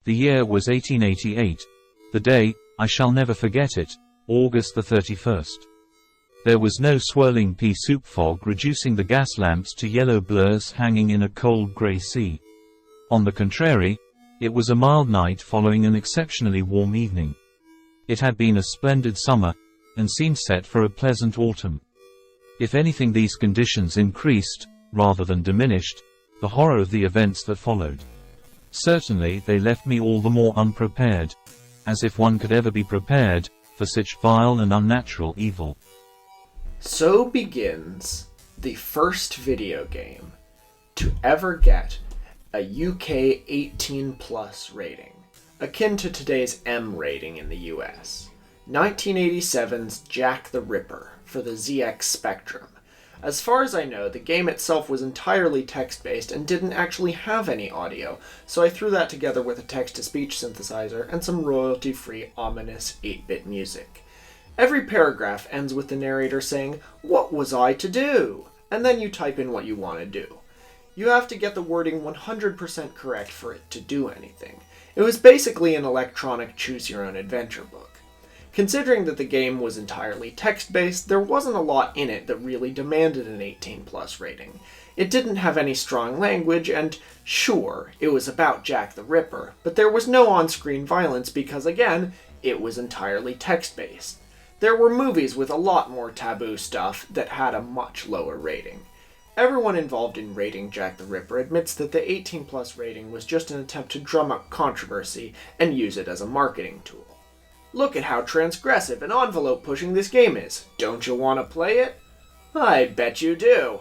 The year was 1888. The day, I shall never forget it, August the 31st. There was no swirling pea soup fog reducing the gas lamps to yellow blurs hanging in a cold grey sea. On the contrary, it was a mild night following an exceptionally warm evening. It had been a splendid summer, and seemed set for a pleasant autumn. If anything, these conditions increased, rather than diminished, the horror of the events that followed. Certainly they left me all the more unprepared, as if one could ever be prepared, for such vile and unnatural evil. So begins the first video game to ever get a UK 18+ rating, akin to today's M rating in the US. 1987's Jack the Ripper for the ZX Spectrum. As far as I know, the game itself was entirely text-based and didn't actually have any audio, so I threw that together with a text-to-speech synthesizer and some royalty-free, ominous 8-bit music. Every paragraph ends with the narrator saying, "What was I to do?" And then you type in what you want to do. You have to get the wording 100% correct for it to do anything. It was basically an electronic choose-your-own-adventure book. Considering that the game was entirely text-based, there wasn't a lot in it that really demanded an 18+ rating. It didn't have any strong language, and sure, it was about Jack the Ripper, but there was no on-screen violence because, again, it was entirely text-based. There were movies with a lot more taboo stuff that had a much lower rating. Everyone involved in rating Jack the Ripper admits that the 18+ rating was just an attempt to drum up controversy and use it as a marketing tool. Look at how transgressive and envelope-pushing this game is. Don't you want to play it? I bet you do.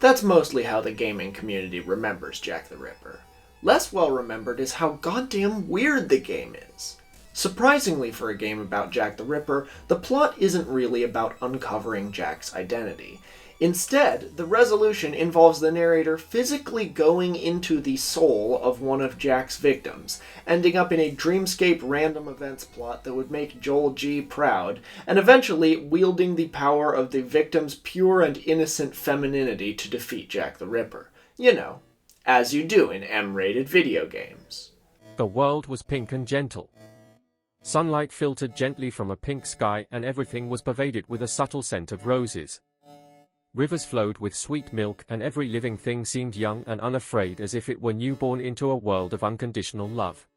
That's mostly how the gaming community remembers Jack the Ripper. Less well remembered is how goddamn weird the game is. Surprisingly for a game about Jack the Ripper, the plot isn't really about uncovering Jack's identity. Instead, the resolution involves the narrator physically going into the soul of one of Jack's victims, ending up in a dreamscape random events plot that would make Joel G. proud, and eventually wielding the power of the victim's pure and innocent femininity to defeat Jack the Ripper. You know, as you do in M-rated video games. The world was pink and gentle. Sunlight filtered gently from a pink sky, and everything was pervaded with a subtle scent of roses. Rivers flowed with sweet milk, and every living thing seemed young and unafraid, as if it were newborn into a world of unconditional love.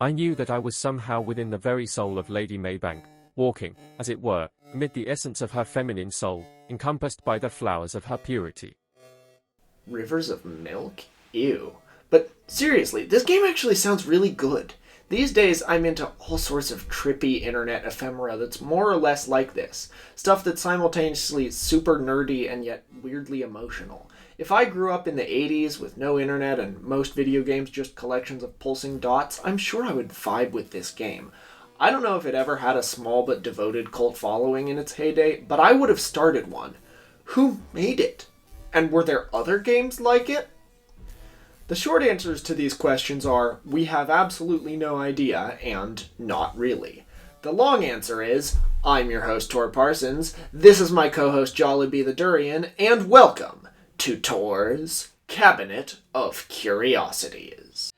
I knew that I was somehow within the very soul of Lady Maybank, walking, as it were, amid the essence of her feminine soul, encompassed by the flowers of her purity. Rivers of milk? Ew. But seriously, this game actually sounds really good. These days, I'm into all sorts of trippy internet ephemera that's more or less like this. Stuff that's simultaneously super nerdy and yet weirdly emotional. If I grew up in the 80s with no internet and most video games just collections of pulsing dots, I'm sure I would vibe with this game. I don't know if it ever had a small but devoted cult following in its heyday, but I would have started one. Who made it? And were there other games like it? The short answers to these questions are, we have absolutely no idea, and not really. The long answer is, I'm your host, Tor Parsons, this is my co-host, Jollibee the Durian, and welcome to Tor's Cabinet of Curiosities.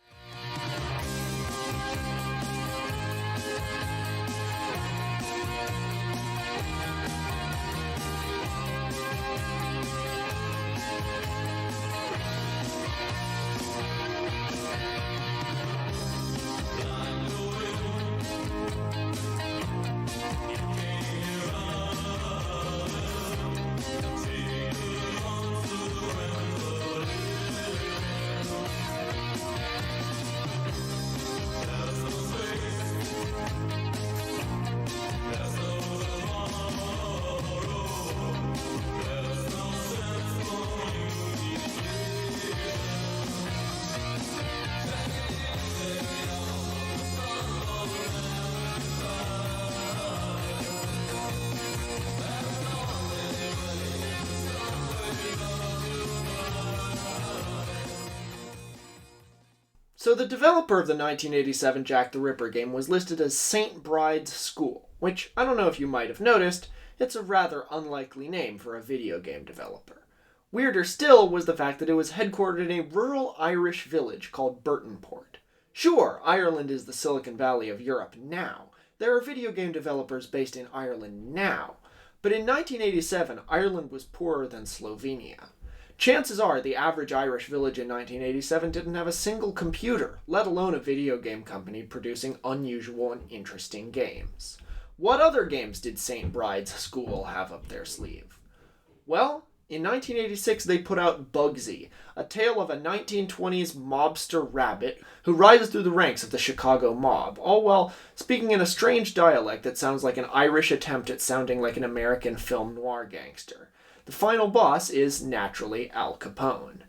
So the developer of the 1987 Jack the Ripper game was listed as St. Bride's School, which I don't know if you might have noticed, it's a rather unlikely name for a video game developer. Weirder still was the fact that it was headquartered in a rural Irish village called Burtonport. Sure, Ireland is the Silicon Valley of Europe now. There are video game developers based in Ireland now. But in 1987, Ireland was poorer than Slovenia. Chances are the average Irish village in 1987 didn't have a single computer, let alone a video game company producing unusual and interesting games. What other games did St. Bride's School have up their sleeve? Well, in 1986 they put out Bugsy, a tale of a 1920s mobster rabbit who rises through the ranks of the Chicago mob, all while speaking in a strange dialect that sounds like an Irish attempt at sounding like an American film noir gangster. The final boss is, naturally, Al Capone.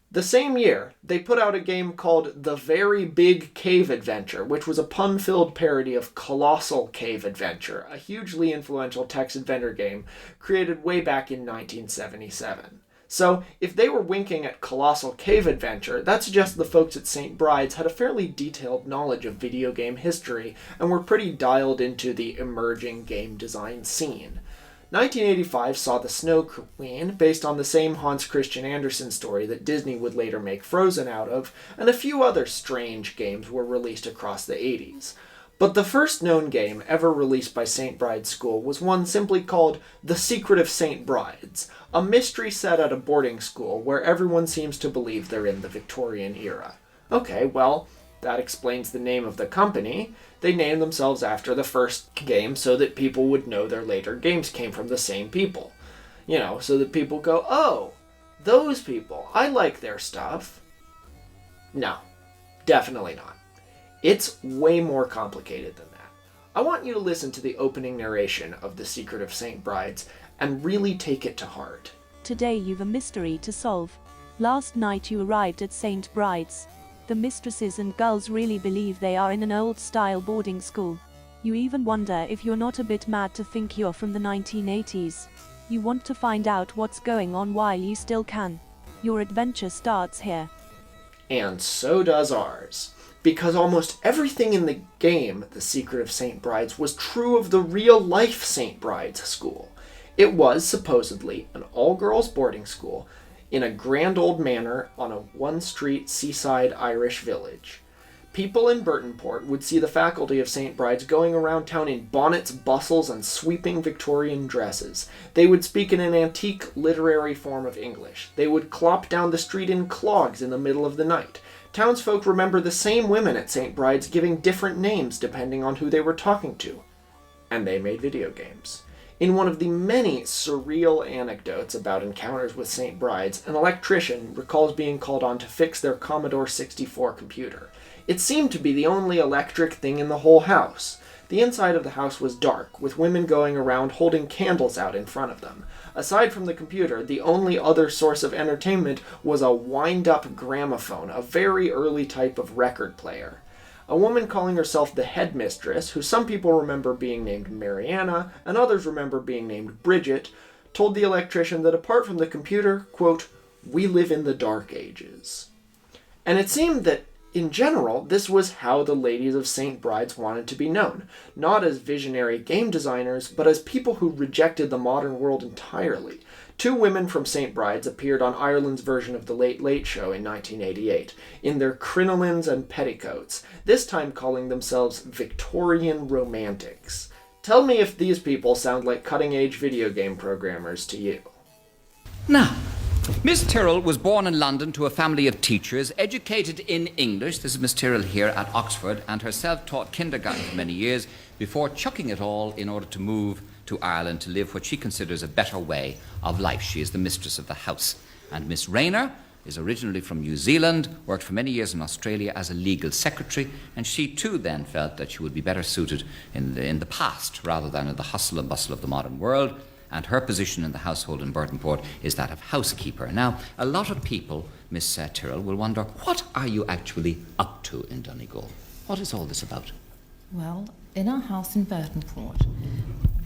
The same year, they put out a game called The Very Big Cave Adventure, which was a pun-filled parody of Colossal Cave Adventure, a hugely influential text adventure game created way back in 1977. So, if they were winking at Colossal Cave Adventure, that suggests the folks at St. Bride's had a fairly detailed knowledge of video game history and were pretty dialed into the emerging game design scene. 1985 saw The Snow Queen, based on the same Hans Christian Andersen story that Disney would later make Frozen out of, and a few other strange games were released across the 80s. But the first known game ever released by St. Bride's School was one simply called The Secret of St. Bride's, a mystery set at a boarding school where everyone seems to believe they're in the Victorian era. Okay, well, that explains the name of the company. They named themselves after the first game so that people would know their later games came from the same people. You know, so that people go, oh, those people, I like their stuff. No, definitely not. It's way more complicated than that. I want you to listen to the opening narration of The Secret of St. Bride's and really take it to heart. Today you've a mystery to solve. Last night you arrived at St. Bride's. The mistresses and girls really believe they are in an old-style boarding school. You even wonder if you're not a bit mad to think you're from the 1980s. You want to find out what's going on while you still can. Your adventure starts here. And so does ours. Because almost everything in the game, The Secret of St. Bride's, was true of the real-life St. Bride's School. It was, supposedly, an all-girls boarding school in a grand old manor on a one-street seaside Irish village. People in Burtonport would see the faculty of St. Bride's going around town in bonnets, bustles, and sweeping Victorian dresses. They would speak in an antique literary form of English. They would clop down the street in clogs in the middle of the night. Townsfolk remember the same women at St. Bride's giving different names depending on who they were talking to. And they made video games. In one of the many surreal anecdotes about encounters with St. Bride's, an electrician recalls being called on to fix their Commodore 64 computer. It seemed to be the only electric thing in the whole house. The inside of the house was dark, with women going around holding candles out in front of them. Aside from the computer, the only other source of entertainment was a wind-up gramophone, a very early type of record player. A woman calling herself the headmistress, who some people remember being named Mariana, and others remember being named Bridget, told the electrician that apart from the computer, quote, "we live in the dark ages." And it seemed that, in general, this was how the ladies of St. Bride's wanted to be known, not as visionary game designers, but as people who rejected the modern world entirely. Two women from St. Bride's appeared on Ireland's version of The Late Late Show in 1988, in their crinolines and petticoats, this time calling themselves Victorian Romantics. Tell me if these people sound like cutting-edge video game programmers to you. Now, Miss Tyrrell was born in London to a family of teachers, educated in English. This is Miss Tyrrell here at Oxford, and herself taught kindergarten for many years before chucking it all in order to move to Ireland to live what she considers a better way of life. She is the mistress of the house. And Miss Rayner is originally from New Zealand, worked for many years in Australia as a legal secretary, and she too then felt that she would be better suited in the past rather than in the hustle and bustle of the modern world. And her position in the household in Burtonport is that of housekeeper. Now, a lot of people, Miss Tyrrell, will wonder, what are you actually up to in Donegal? What is all this about? Well, in our house in Burtonport,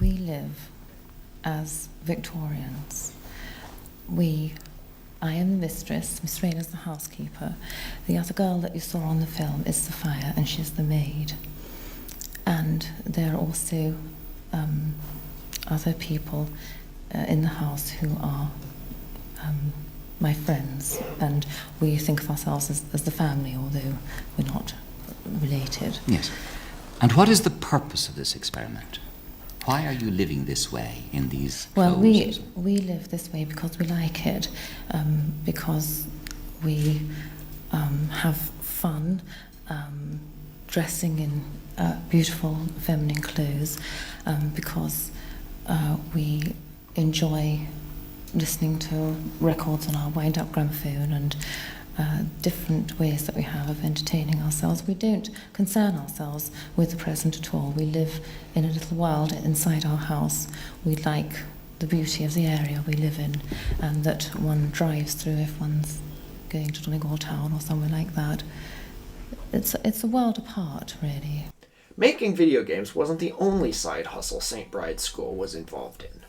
we live as Victorians. I am the mistress, Miss Rain is the housekeeper. The other girl that you saw on the film is Sophia, and she's the maid. And there are also other people in the house who are my friends, and we think of ourselves as the family, although we're not related. Yes. And what is the purpose of this experiment? Why are you living this way in these Well, clothes? we live this way because we like it, because we have fun dressing in beautiful feminine clothes, because we enjoy listening to records on our wind-up gramophone and different ways that we have of entertaining ourselves. We don't concern ourselves with the present at all. We live in a little world inside our house. We like the beauty of the area we live in and that one drives through if one's going to Donegal Town or somewhere like that. It's a world apart, really. Making video games wasn't the only side hustle St. Bride's School was involved in.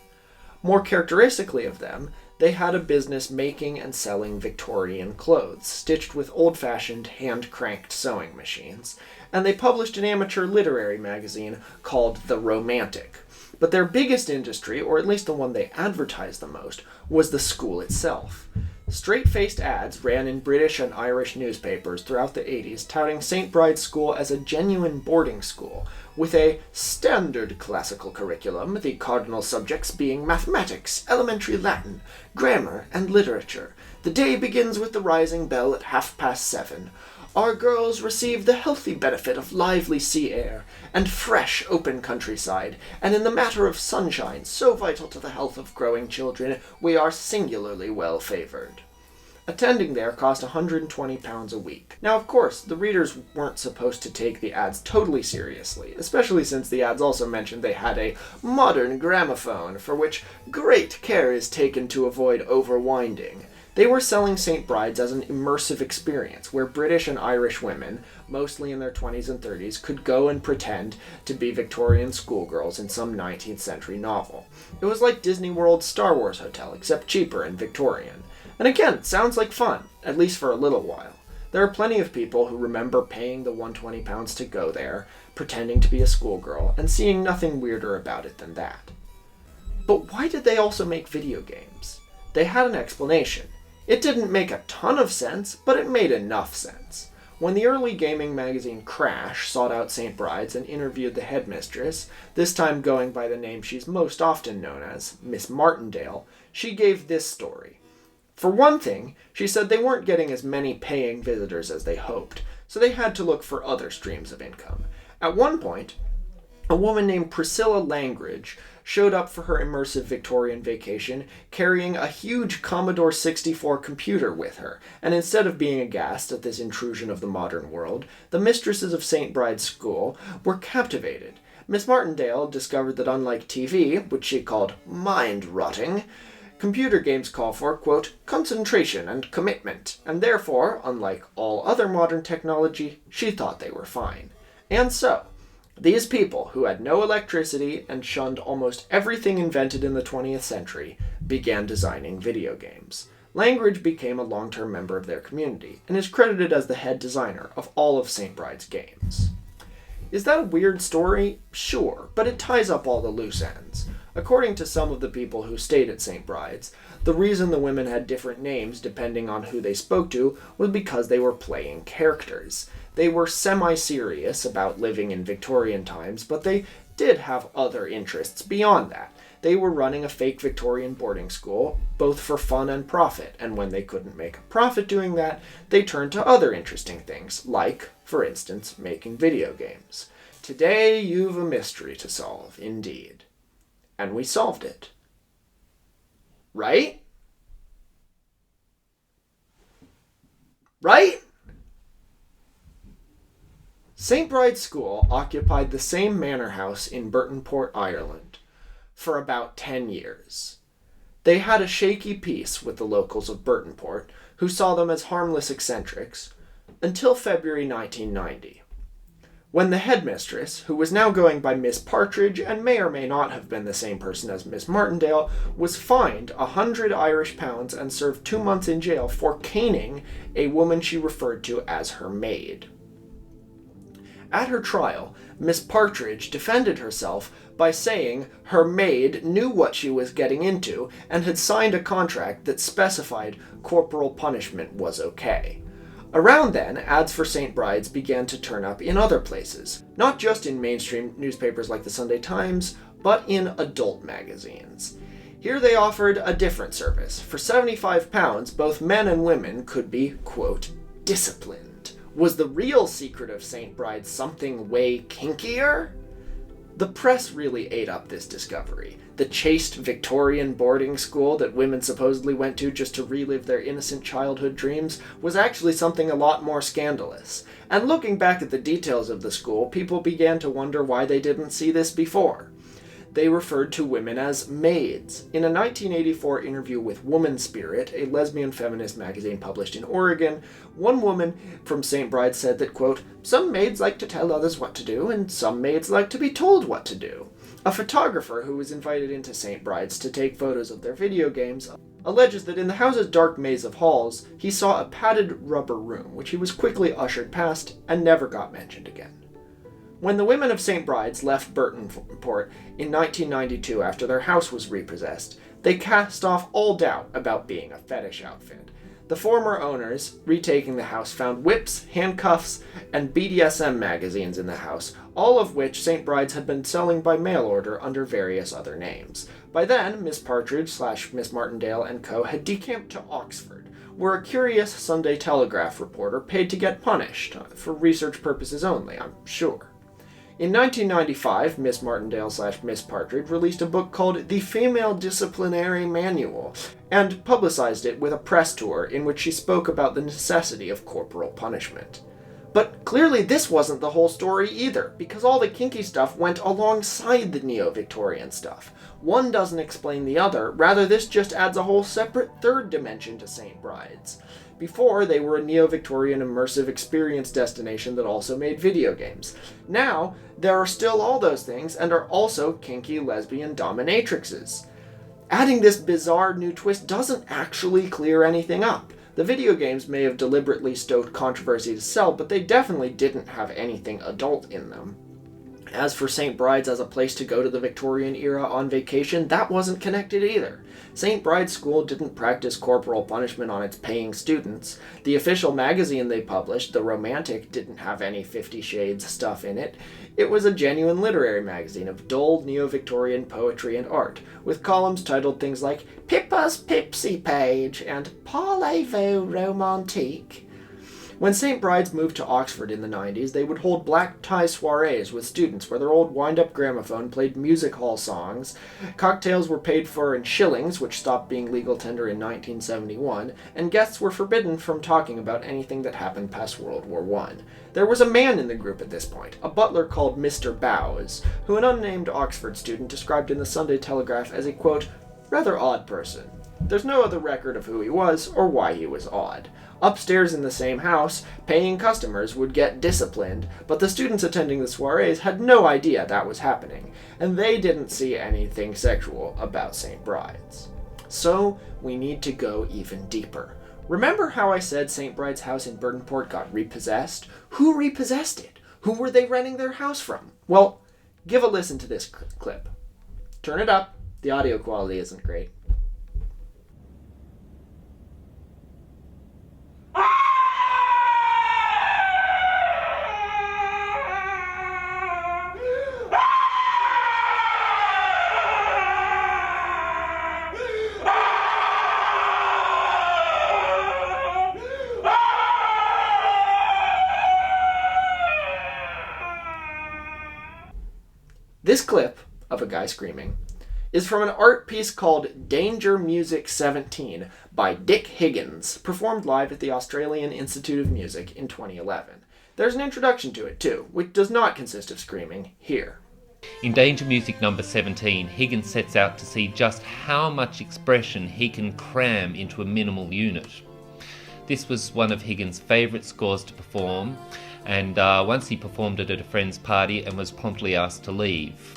More characteristically of them, they had a business making and selling Victorian clothes, stitched with old-fashioned, hand-cranked sewing machines, and they published an amateur literary magazine called The Romantic. But their biggest industry, or at least the one they advertised the most, was the school itself. Straight-faced ads ran in British and Irish newspapers throughout the 80s, touting St. Bride's School as a genuine boarding school, with a standard classical curriculum, the cardinal subjects being mathematics, elementary Latin, grammar, and literature. The day begins with the rising bell at 7:30. Our girls receive the healthy benefit of lively sea air and fresh open countryside, and in the matter of sunshine, so vital to the health of growing children, we are singularly well favored. Attending there cost £120 a week. Now, of course, the readers weren't supposed to take the ads totally seriously, especially since the ads also mentioned they had a modern gramophone, for which great care is taken to avoid overwinding. They were selling St. Bride's as an immersive experience, where British and Irish women, mostly in their 20s and 30s, could go and pretend to be Victorian schoolgirls in some 19th century novel. It was like Disney World's Star Wars Hotel, except cheaper and Victorian. And again, sounds like fun, at least for a little while. There are plenty of people who remember paying the £120 to go there, pretending to be a schoolgirl, and seeing nothing weirder about it than that. But why did they also make video games? They had an explanation. It didn't make a ton of sense, but it made enough sense. When the early gaming magazine Crash sought out St. Bride's and interviewed the headmistress, this time going by the name she's most often known as, Miss Martindale, she gave this story. For one thing, she said they weren't getting as many paying visitors as they hoped, so they had to look for other streams of income. At one point, a woman named Priscilla Langridge showed up for her immersive Victorian vacation carrying a huge Commodore 64 computer with her, and instead of being aghast at this intrusion of the modern world, the mistresses of St. Bride's School were captivated. Miss Martindale discovered that unlike TV, which she called mind-rotting, computer games call for, quote, concentration and commitment, and therefore, unlike all other modern technology, she thought they were fine. And so, these people, who had no electricity and shunned almost everything invented in the 20th century, began designing video games. Langridge became a long-term member of their community, and is credited as the head designer of all of St. Bride's games. Is that a weird story? Sure, but it ties up all the loose ends. According to some of the people who stayed at St. Bride's, the reason the women had different names depending on who they spoke to was because they were playing characters. They were semi-serious about living in Victorian times, but they did have other interests beyond that. They were running a fake Victorian boarding school, both for fun and profit, and when they couldn't make a profit doing that, they turned to other interesting things, like, for instance, making video games. Today you've a mystery to solve, indeed. And we solved it. Right? Right? St. Bride's School occupied the same manor house in Burtonport, Ireland, for about 10 years. They had a shaky peace with the locals of Burtonport, who saw them as harmless eccentrics, until February 1990. When the headmistress, who was now going by Miss Partridge and may or may not have been the same person as Miss Martindale, was fined 100 Irish pounds and served 2 months in jail for caning a woman she referred to as her maid. At her trial, Miss Partridge defended herself by saying her maid knew what she was getting into and had signed a contract that specified corporal punishment was okay. Around then, ads for St. Brides began to turn up in other places, not just in mainstream newspapers like the Sunday Times, but in adult magazines. Here they offered a different service. For £75, both men and women could be, quote, disciplined. Was the real secret of St. Brides something way kinkier? The press really ate up this discovery. The chaste Victorian boarding school that women supposedly went to just to relive their innocent childhood dreams was actually something a lot more scandalous. And looking back at the details of the school, people began to wonder why they didn't see this before. They referred to women as maids. In a 1984 interview with Woman Spirit, a lesbian feminist magazine published in Oregon, one woman from St. Bride's said that, quote, some maids like to tell others what to do, and some maids like to be told what to do. A photographer who was invited into St. Bride's to take photos of their video games alleges that in the house's dark maze of halls, he saw a padded rubber room, which he was quickly ushered past and never got mentioned again. When the women of St. Bride's left Burtonport in 1992 after their house was repossessed, they cast off all doubt about being a fetish outfit. The former owners, retaking the house, found whips, handcuffs, and BDSM magazines in the house, all of which St. Bride's had been selling by mail order under various other names. By then, Miss Partridge / Miss Martindale and Co. had decamped to Oxford, where a curious Sunday Telegraph reporter paid to get punished, for research purposes only, I'm sure. In 1995, Miss Martindale / Miss Partridge released a book called The Female Disciplinary Manual, and publicized it with a press tour in which she spoke about the necessity of corporal punishment. But clearly this wasn't the whole story either, because all the kinky stuff went alongside the Neo-Victorian stuff. One doesn't explain the other, rather this just adds a whole separate third dimension to St. Bride's. Before, they were a Neo-Victorian immersive experience destination that also made video games. Now, there are still all those things, and are also kinky lesbian dominatrixes. Adding this bizarre new twist doesn't actually clear anything up. The video games may have deliberately stoked controversy to sell, but they definitely didn't have anything adult in them. As for St. Bride's as a place to go to the Victorian era on vacation, that wasn't connected either. St. Bride's School didn't practice corporal punishment on its paying students. The official magazine they published, The Romantic, didn't have any 50 Shades stuff in it. It was a genuine literary magazine of dull Neo-Victorian poetry and art, with columns titled things like Pippa's Pipsy Page and Parlez-vous Romantique. When St. Bride's moved to Oxford in the 90s, they would hold black tie soirees with students where their old wind-up gramophone played music hall songs, cocktails were paid for in shillings, which stopped being legal tender in 1971, and guests were forbidden from talking about anything that happened past World War I. There was a man in the group at this point, a butler called Mr. Bowes, who an unnamed Oxford student described in the Sunday Telegraph as a, quote, rather odd person. There's no other record of who he was or why he was odd. Upstairs in the same house, paying customers would get disciplined, but the students attending the soirees had no idea that was happening, and they didn't see anything sexual about St. Bride's. So, we need to go even deeper. Remember how I said St. Bride's house in Burtonport got repossessed? Who repossessed it? Who were they renting their house from? Well, give a listen to this clip. Turn it up. The audio quality isn't great. This clip of a guy screaming is from an art piece called Danger Music 17 by Dick Higgins, performed live at the Australian Institute of Music in 2011. There's an introduction to it too, which does not consist of screaming here. In Danger Music number 17, Higgins sets out to see just how much expression he can cram into a minimal unit. This was one of Higgins' favourite scores to perform, and once he performed it at a friend's party and was promptly asked to leave.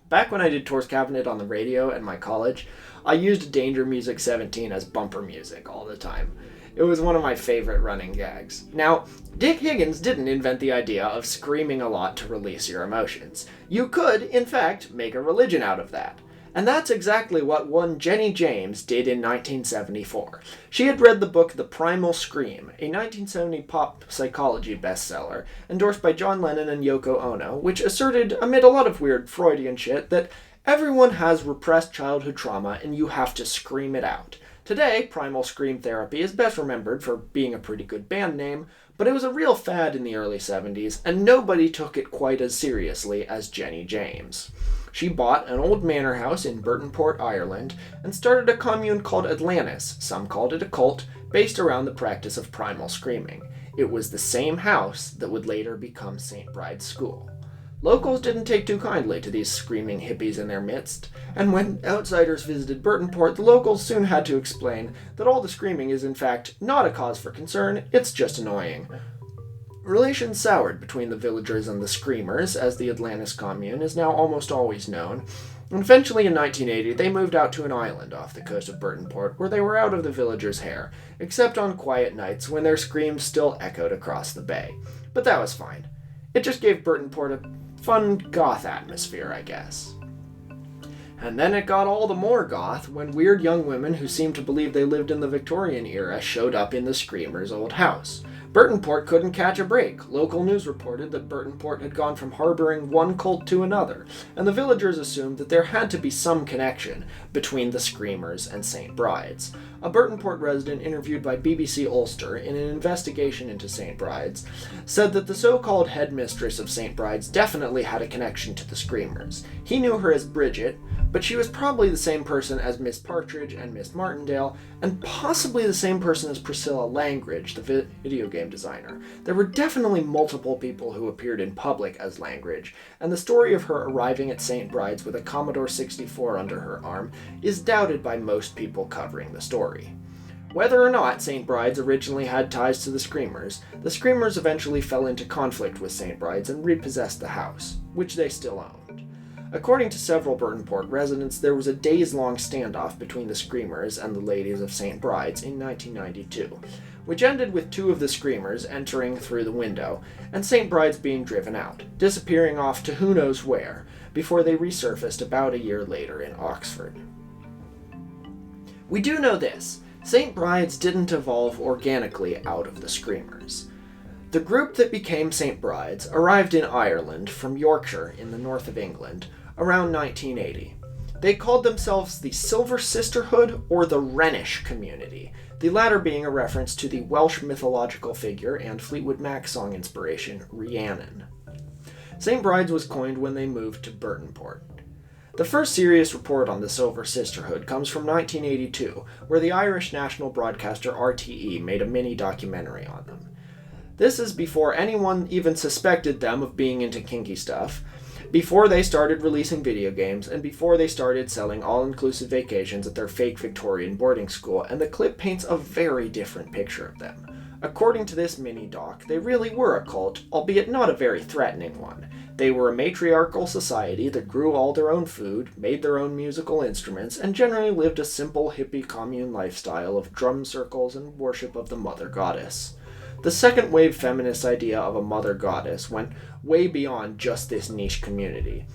Back when I did Tour's Cabinet on the radio at my college, I used Danger Music 17 as bumper music all the time. It was one of my favorite running gags. Now, Dick Higgins didn't invent the idea of screaming a lot to release your emotions. You could, in fact, make a religion out of that. And that's exactly what one Jenny James did in 1974. She had read the book The Primal Scream, a 1970 pop psychology bestseller, endorsed by John Lennon and Yoko Ono, which asserted, amid a lot of weird Freudian shit, that everyone has repressed childhood trauma and you have to scream it out. Today, Primal Scream Therapy is best remembered for being a pretty good band name, but it was a real fad in the early 70s, and nobody took it quite as seriously as Jenny James. She bought an old manor house in Burtonport, Ireland, and started a commune called Atlantis, some called it a cult, based around the practice of primal screaming. It was the same house that would later become St. Bride's School. Locals didn't take too kindly to these screaming hippies in their midst, and when outsiders visited Burtonport, the locals soon had to explain that all the screaming is in fact not a cause for concern, it's just annoying. Relations soured between the villagers and the Screamers, as the Atlantis commune is now almost always known, and eventually in 1980 they moved out to an island off the coast of Burtonport where they were out of the villagers' hair, except on quiet nights when their screams still echoed across the bay. But that was fine. It just gave Burtonport a fun goth atmosphere, I guess. And then it got all the more goth when weird young women who seemed to believe they lived in the Victorian era showed up in the Screamers' old house. Burtonport couldn't catch a break. Local news reported that Burtonport had gone from harboring one cult to another, and the villagers assumed that there had to be some connection between the Screamers and St. Bride's. A Burtonport resident interviewed by BBC Ulster in an investigation into St. Bride's said that the so-called headmistress of St. Bride's definitely had a connection to the Screamers. He knew her as Bridget, but she was probably the same person as Miss Partridge and Miss Martindale, and possibly the same person as Priscilla Langridge, the video game designer. There were definitely multiple people who appeared in public as Langridge, and the story of her arriving at St. Bride's with a Commodore 64 under her arm is doubted by most people covering the story. Whether or not St. Bride's originally had ties to the Screamers eventually fell into conflict with St. Bride's and repossessed the house, which they still owned. According to several Burtonport residents, there was a days-long standoff between the Screamers and the ladies of St. Bride's in 1992, which ended with two of the Screamers entering through the window, and St. Bride's being driven out, disappearing off to who knows where, before they resurfaced about a year later in Oxford. We do know this: St. Bride's didn't evolve organically out of the Screamers. The group that became St. Bride's arrived in Ireland from Yorkshire in the north of England around 1980. They called themselves the Silver Sisterhood or the Rhenish Community, the latter being a reference to the Welsh mythological figure and Fleetwood Mac song inspiration Rhiannon. St. Bride's was coined when they moved to Burtonport. The first serious report on the Silver Sisterhood comes from 1982, where the Irish national broadcaster RTE made a mini-documentary on them. This is before anyone even suspected them of being into kinky stuff, before they started releasing video games, and before they started selling all-inclusive vacations at their fake Victorian boarding school, and the clip paints a very different picture of them. According to this mini-doc, they really were a cult, albeit not a very threatening one. They were a matriarchal society that grew all their own food, made their own musical instruments, and generally lived a simple hippie commune lifestyle of drum circles and worship of the mother goddess. The second wave feminist idea of a mother goddess went way beyond just this niche community.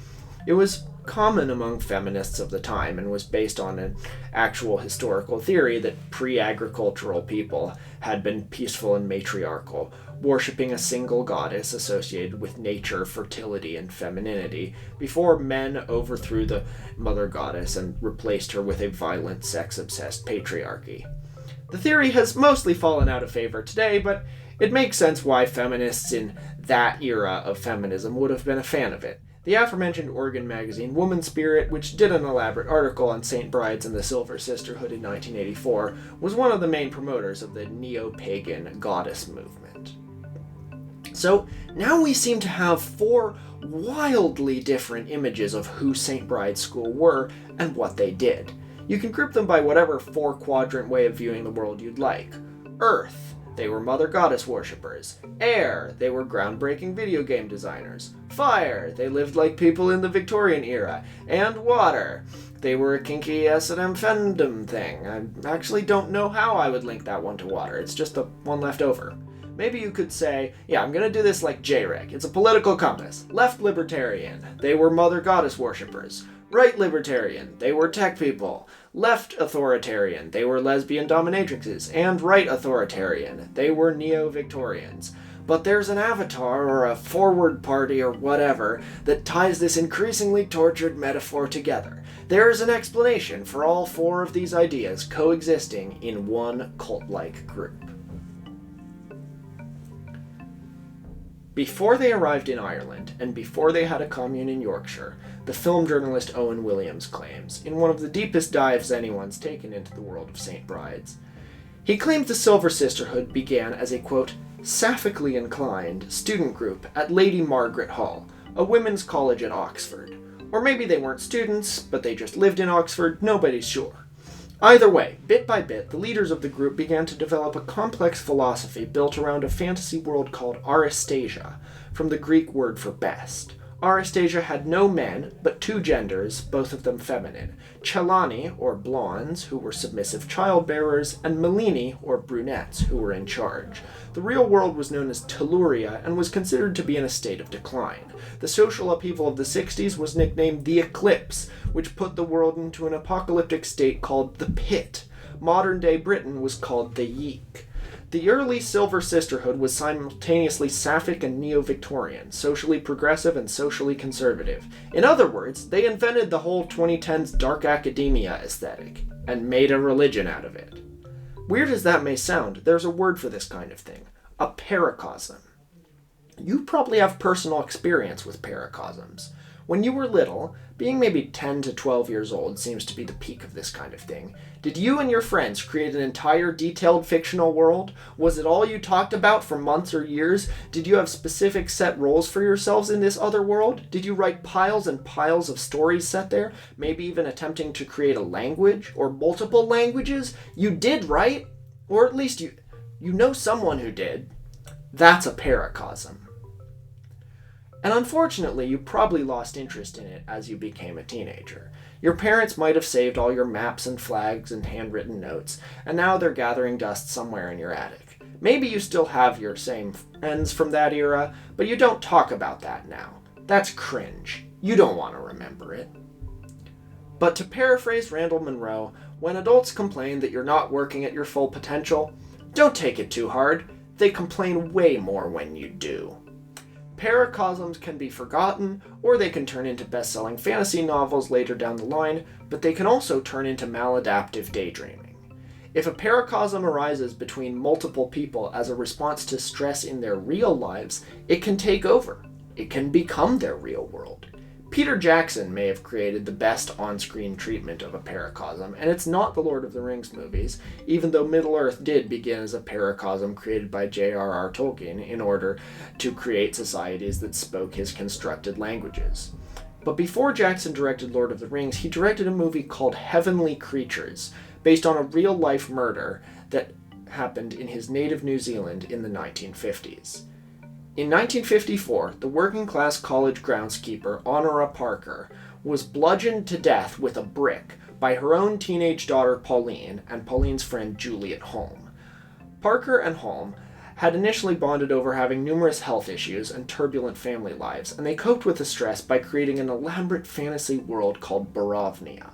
It was common among feminists of the time and was based on an actual historical theory that pre-agricultural people had been peaceful and matriarchal, worshipping a single goddess associated with nature, fertility, and femininity, before men overthrew the mother goddess and replaced her with a violent, sex-obsessed patriarchy. The theory has mostly fallen out of favor today, but it makes sense why feminists in that era of feminism would have been a fan of it. The aforementioned Oregon magazine Woman Spirit, which did an elaborate article on St. Bride's and the Silver Sisterhood in 1984, was one of the main promoters of the neo-pagan goddess movement. So now we seem to have four wildly different images of who St. Bride's School were and what they did. You can group them by whatever four-quadrant way of viewing the world you'd like. Earth, they were mother goddess worshippers. Air, they were groundbreaking video game designers. Fire, they lived like people in the Victorian era. And water, they were a kinky S&M fandom thing. I actually don't know how I would link that one to water. It's just the one left over. Maybe you could say, yeah, I'm gonna do this like JREG. It's a political compass. Left libertarian, they were mother goddess worshippers. Right libertarian, they were tech people. Left authoritarian, they were lesbian dominatrixes. And right authoritarian, they were Neo-Victorians. But there's an avatar or a forward party or whatever that ties this increasingly tortured metaphor together. There is an explanation for all four of these ideas coexisting in one cult-like group. Before they arrived in Ireland, and before they had a commune in Yorkshire, the film journalist Owen Williams claims, in one of the deepest dives anyone's taken into the world of St. Brides, he claims the Silver Sisterhood began as a, quote, sapphically inclined student group at Lady Margaret Hall, a women's college at Oxford. Or maybe they weren't students, but they just lived in Oxford, nobody's sure. Either way, bit by bit, the leaders of the group began to develop a complex philosophy built around a fantasy world called Aristasia, from the Greek word for best. Aristasia had no men, but two genders, both of them feminine. Chelani, or blondes, who were submissive childbearers, and Melini, or brunettes, who were in charge. The real world was known as Telluria and was considered to be in a state of decline. The social upheaval of the 60s was nicknamed the Eclipse, which put the world into an apocalyptic state called the Pit. Modern-day Britain was called the Yeek. The early Silver Sisterhood was simultaneously sapphic and Neo-Victorian, socially progressive and socially conservative. In other words, they invented the whole 2010s dark academia aesthetic, and made a religion out of it. Weird as that may sound, there's a word for this kind of thing: a paracosm. You probably have personal experience with paracosms. When you were little, being maybe 10 to 12 years old seems to be the peak of this kind of thing. Did you and your friends create an entire detailed fictional world? Was it all you talked about for months or years? Did you have specific set roles for yourselves in this other world? Did you write piles and piles of stories set there? Maybe even attempting to create a language or multiple languages? You did, right? Or at least you know someone who did. That's a paracosm. And unfortunately, you probably lost interest in it as you became a teenager. Your parents might have saved all your maps and flags and handwritten notes, and now they're gathering dust somewhere in your attic. Maybe you still have your same friends from that era, but you don't talk about that now. That's cringe. You don't want to remember it. But to paraphrase Randall Munroe, when adults complain that you're not working at your full potential, don't take it too hard. They complain way more when you do. Paracosms can be forgotten, or they can turn into best-selling fantasy novels later down the line, but they can also turn into maladaptive daydreaming. If a paracosm arises between multiple people as a response to stress in their real lives, it can take over. It can become their real world. Peter Jackson may have created the best on-screen treatment of a paracosm, and it's not the Lord of the Rings movies, even though Middle-earth did begin as a paracosm created by J.R.R. Tolkien in order to create societies that spoke his constructed languages. But before Jackson directed Lord of the Rings, he directed a movie called Heavenly Creatures, based on a real-life murder that happened in his native New Zealand in the 1950s. In 1954, the working-class college groundskeeper Honora Parker was bludgeoned to death with a brick by her own teenage daughter Pauline and Pauline's friend Juliet Holm. Parker and Holm had initially bonded over having numerous health issues and turbulent family lives, and they coped with the stress by creating an elaborate fantasy world called Barovnia.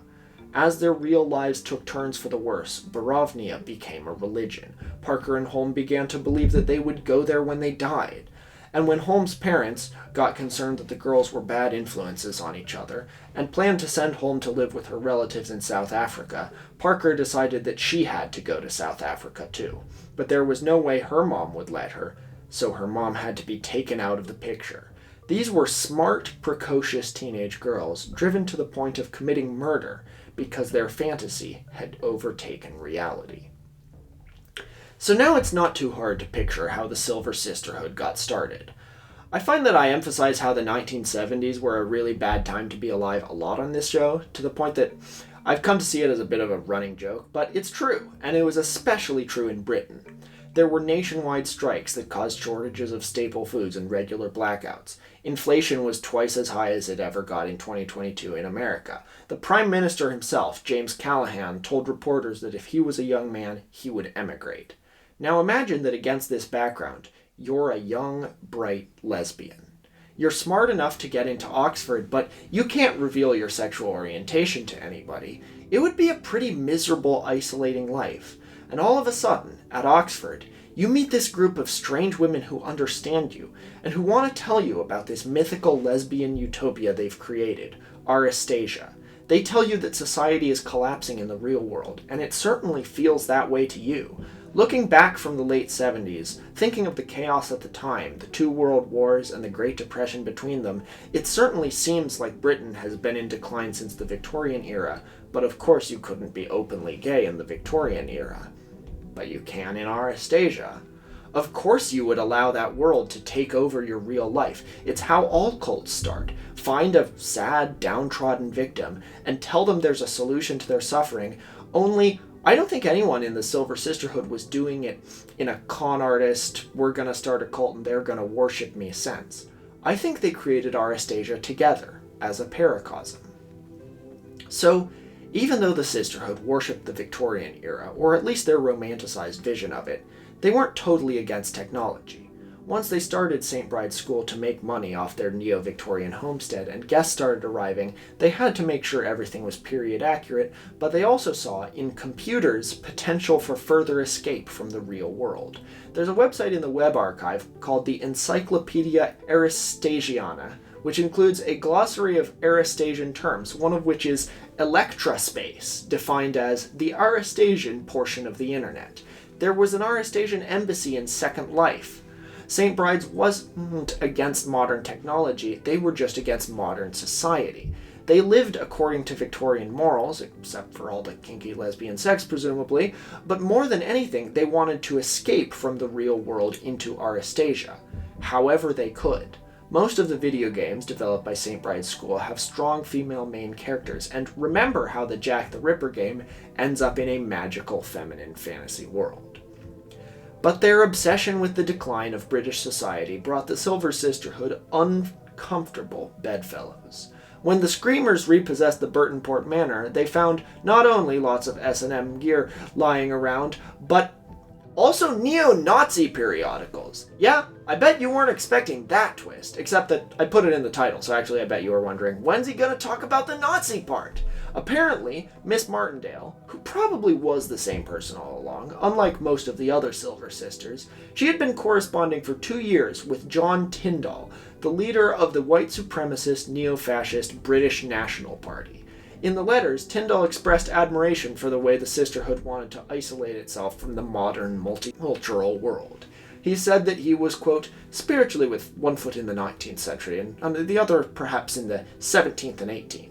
As their real lives took turns for the worse, Barovnia became a religion. Parker and Holm began to believe that they would go there when they died. And when Holm's parents got concerned that the girls were bad influences on each other, and planned to send Holm to live with her relatives in South Africa, Parker decided that she had to go to South Africa too. But there was no way her mom would let her, so her mom had to be taken out of the picture. These were smart, precocious teenage girls, driven to the point of committing murder because their fantasy had overtaken reality. So now it's not too hard to picture how the Silver Sisterhood got started. I find that I emphasize how the 1970s were a really bad time to be alive a lot on this show, to the point that I've come to see it as a bit of a running joke, but it's true, and it was especially true in Britain. There were nationwide strikes that caused shortages of staple foods and regular blackouts. Inflation was twice as high as it ever got in 2022 in America. The Prime Minister himself, James Callaghan, told reporters that if he was a young man, he would emigrate. Now imagine that against this background, you're a young, bright lesbian. You're smart enough to get into Oxford, but you can't reveal your sexual orientation to anybody. It would be a pretty miserable, isolating life. And all of a sudden, at Oxford, you meet this group of strange women who understand you, and who want to tell you about this mythical lesbian utopia they've created, Aristasia. They tell you that society is collapsing in the real world, and it certainly feels that way to you. Looking back from the late 70s, thinking of the chaos at the time, the 2 world wars and the Great Depression between them, it certainly seems like Britain has been in decline since the Victorian era, but of course you couldn't be openly gay in the Victorian era. But you can in Aristasia. Of course you would allow that world to take over your real life. It's how all cults start. Find a sad, downtrodden victim and tell them there's a solution to their suffering, only I don't think anyone in the Silver Sisterhood was doing it in a con artist, we're gonna start a cult and they're gonna worship me sense. I think they created Aristasia together, as a paracosm. So, even though the Sisterhood worshipped the Victorian era, or at least their romanticized vision of it, they weren't totally against technology. Once they started St. Bride's School to make money off their Neo-Victorian homestead and guests started arriving, they had to make sure everything was period accurate, but they also saw in computers potential for further escape from the real world. There's a website in the web archive called the Encyclopedia Aristasiana, which includes a glossary of Aristasian terms, one of which is electrospace, defined as the Aristasian portion of the internet. There was an Aristasian embassy in Second Life. St. Bride's wasn't against modern technology, they were just against modern society. They lived according to Victorian morals, except for all the kinky lesbian sex presumably, but more than anything they wanted to escape from the real world into Aristasia, however they could. Most of the video games developed by St. Bride's School have strong female main characters, and remember how the Jack the Ripper game ends up in a magical feminine fantasy world. But their obsession with the decline of British society brought the Silver Sisterhood uncomfortable bedfellows. When the Screamers repossessed the Burtonport Manor, they found not only lots of S&M gear lying around, but also neo-Nazi periodicals. Yeah, I bet you weren't expecting that twist, except that I put it in the title, so actually I bet you were wondering, when's he gonna talk about the Nazi part? Apparently, Miss Martindale, who probably was the same person all along, unlike most of the other Silver Sisters, she had been corresponding for 2 years with John Tyndall, the leader of the white supremacist neo-fascist British National Party. In the letters, Tyndall expressed admiration for the way the Sisterhood wanted to isolate itself from the modern multicultural world. He said that he was, quote, spiritually with one foot in the 19th century and the other perhaps in the 17th and 18th.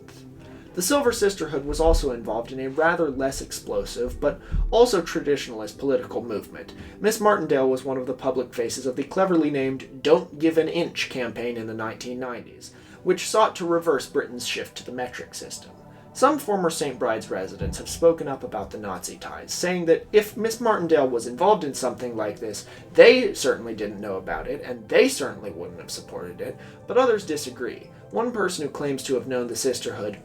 The Silver Sisterhood was also involved in a rather less explosive, but also traditionalist political movement. Miss Martindale was one of the public faces of the cleverly named Don't Give an Inch campaign in the 1990s, which sought to reverse Britain's shift to the metric system. Some former St. Bride's residents have spoken up about the Nazi ties, saying that if Miss Martindale was involved in something like this, they certainly didn't know about it, and they certainly wouldn't have supported it, but others disagree. One person who claims to have known the Sisterhood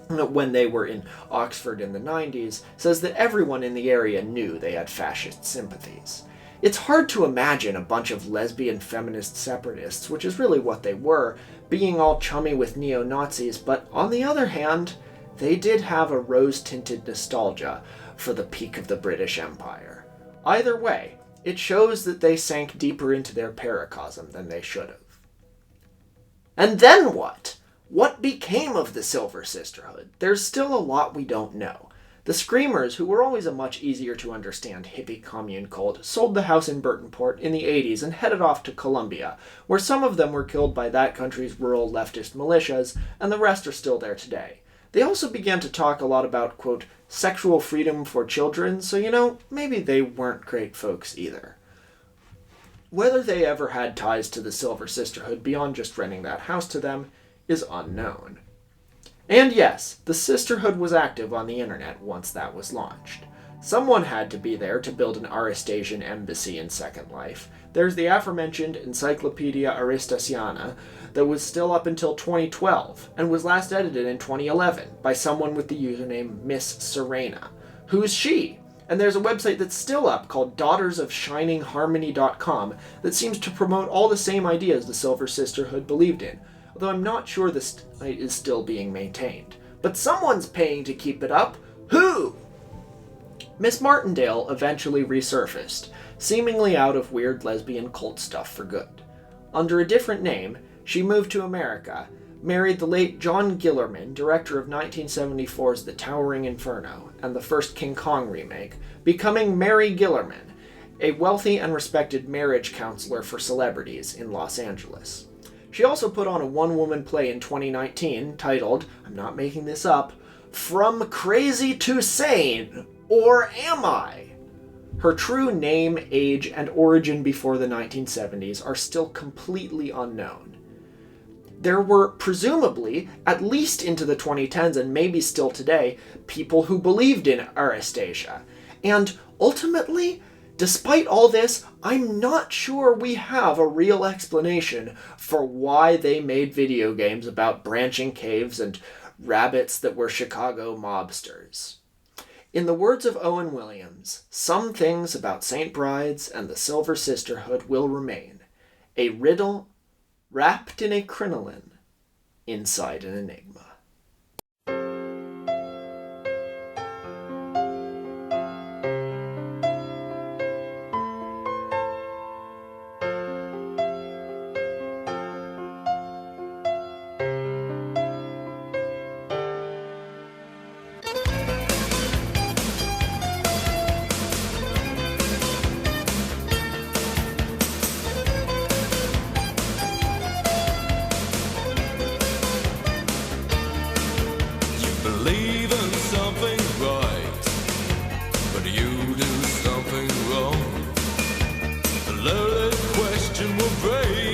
when they were in Oxford in the 90s, says that everyone in the area knew they had fascist sympathies. It's hard to imagine a bunch of lesbian feminist separatists, which is really what they were, being all chummy with neo-Nazis, but on the other hand, they did have a rose-tinted nostalgia for the peak of the British Empire. Either way, it shows that they sank deeper into their paracosm than they should have. And then what? What became of the Silver Sisterhood? There's still a lot we don't know. The Screamers, who were always a much easier to understand hippie commune cult, sold the house in Burtonport in the 80s and headed off to Colombia, where some of them were killed by that country's rural leftist militias, and the rest are still there today. They also began to talk a lot about, quote, sexual freedom for children, so maybe they weren't great folks either. Whether they ever had ties to the Silver Sisterhood beyond just renting that house to them is unknown. And yes, the Sisterhood was active on the internet once that was launched. Someone had to be there to build an Aristasian embassy in Second Life. There's the aforementioned Encyclopedia Aristasiana that was still up until 2012 and was last edited in 2011 by someone with the username Miss Serena. Who's she? And there's a website that's still up called daughtersofshiningharmony.com that seems to promote all the same ideas the Silver Sisterhood believed in, although I'm not sure this site is still being maintained. But someone's paying to keep it up. Who? Miss Martindale eventually resurfaced, seemingly out of weird lesbian cult stuff for good. Under a different name, she moved to America, married the late John Gillerman, director of 1974's The Towering Inferno and the first King Kong remake, becoming Mary Gillerman, a wealthy and respected marriage counselor for celebrities in Los Angeles. She also put on a one-woman play in 2019 titled, I'm not making this up, From Crazy to Sane, or Am I? Her true name, age, and origin before the 1970s are still completely unknown. There were, presumably, at least into the 2010s and maybe still today, people who believed in Aristasia. And ultimately, despite all this, I'm not sure we have a real explanation for why they made video games about branching caves and rabbits that were Chicago mobsters. In the words of Owen Williams, some things about St. Bride's and the Silver Sisterhood will remain. A riddle wrapped in a crinoline inside an enigma. Believe in something right, but you do something wrong. The loaded question will break